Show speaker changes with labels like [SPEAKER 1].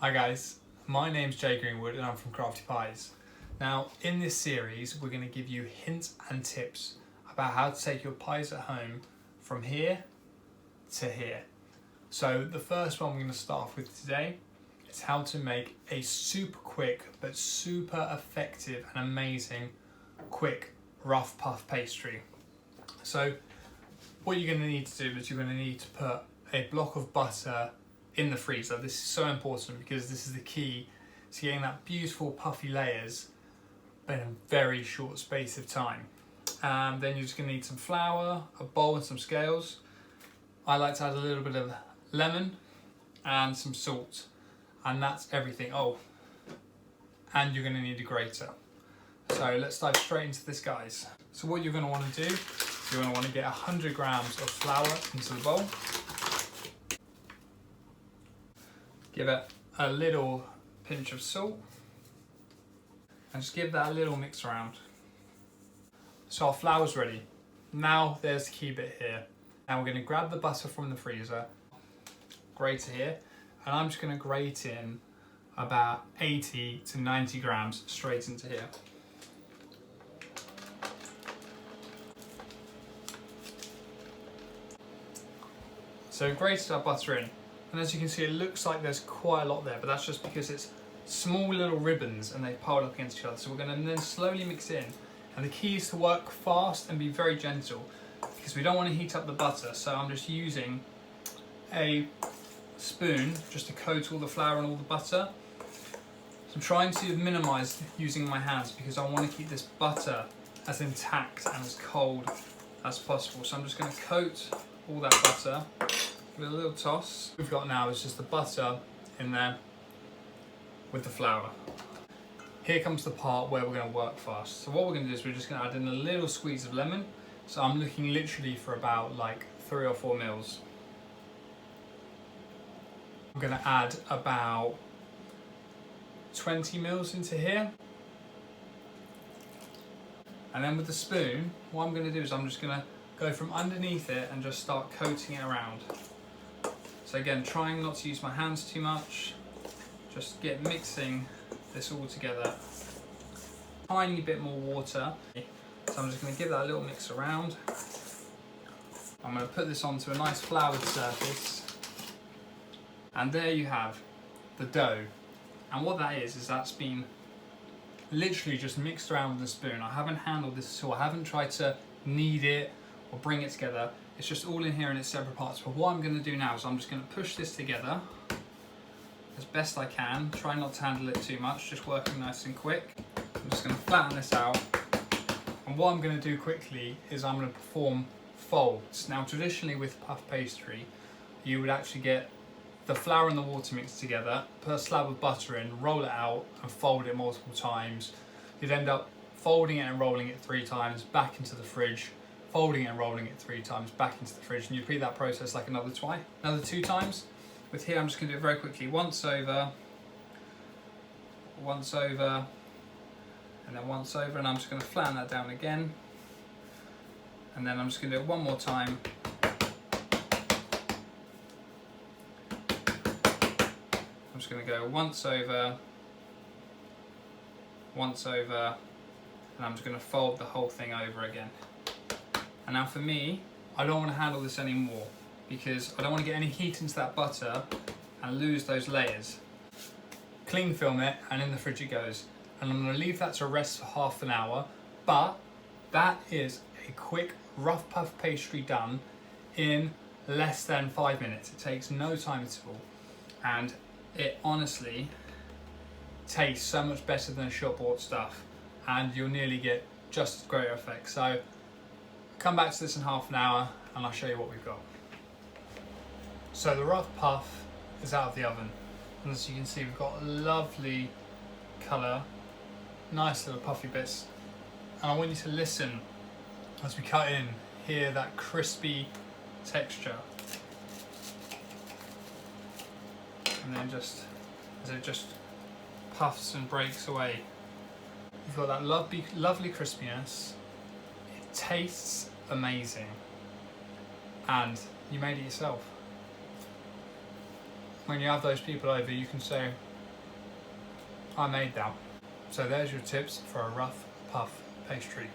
[SPEAKER 1] Hi guys, my name's Jay Greenwood and I'm from Crafty Pies. Now in this series we're going to give you hints and tips about how to take your pies at home from here to here. So the first one we're going to start off with today is how to make a super quick but super effective and amazing quick rough puff pastry. So what you're going to need to do is you're going to need to put a block of butter in the freezer. This is so important because this is the key to getting that beautiful puffy layers in a very short space of time. Then you're just going to need some flour, a bowl and some scales. I like to add a little bit of lemon and some salt, and that's everything. Oh, and you're going to need a grater. So let's dive straight into this, guys. So what you're going to want to do, you're going to want to get 100 grams of flour into the bowl. Give it a little pinch of salt and just give that a little mix around. So our flour's ready. Now there's the key bit here. Now we're going to grab the butter from the freezer, grater here, and I'm just going to grate in about 80 to 90 grams straight into here. So grated our butter in. And as you can see, it looks like there's quite a lot there, but that's just because it's small little ribbons and they've piled up against each other. So we're going to then slowly mix in. And the key is to work fast and be very gentle because we don't want to heat up the butter. So I'm just using a spoon just to coat all the flour and all the butter. So I'm trying to minimize using my hands because I want to keep this butter as intact and as cold as possible. So I'm just going to coat all that butter with a little toss. What we've got now is just the butter in there with the flour. Here comes the part where we're going to work fast. So what we're going to do is we're just going to add in a little squeeze of lemon. So I'm looking literally for about like 3 or 4 mils. I'm going to add about 20 mils into here. And then with the spoon, what I'm going to do is I'm just going to go from underneath it and just start coating it around. So again, trying not to use my hands too much, just get mixing this all together. Tiny bit more water. So I'm just going to give that a little mix around. I'm going to put this onto a nice floured surface. And there you have the dough. And what that is that's been literally just mixed around with a spoon. I haven't handled this at all. I haven't tried to knead it or bring it together. It's just all in here in its separate parts. But what I'm going to do now is I'm just going to push this together as best I can. Try not to handle it too much, just working nice and quick. I'm just going to flatten this out. And what I'm going to do quickly is I'm going to perform folds. Now traditionally with puff pastry, you would actually get the flour and the water mixed together, put a slab of butter in, roll it out and fold it multiple times. You'd end up folding it and rolling it 3 times, back into the fridge, folding it and rolling it 3 times, back into the fridge, and you repeat that process like another 2 times. With here I'm just going to do it very quickly, once over, and then once over, and I'm just going to flatten that down again, and then I'm just going to do it one more time. I'm just going to go once over, and I'm just going to fold the whole thing over again. And now for me, I don't want to handle this anymore because I don't want to get any heat into that butter and lose those layers. Cling film it and in the fridge it goes. And I'm going to leave that to rest for half an hour, but that is a quick rough puff pastry done in less than 5 minutes. It takes no time at all. And it honestly tastes so much better than shop bought stuff, and you'll nearly get just as great effect. So come back to this in half an hour and I'll show you what we've got. So the rough puff is out of the oven, and as you can see we've got a lovely colour, nice little puffy bits, and I want you to listen as we cut in, hear that crispy texture, and then just as it just puffs and breaks away, you've got that lovely crispiness. It tastes amazing, and you made it yourself. When you have those people over, you can say, I made that. So there's your tips for a rough puff pastry.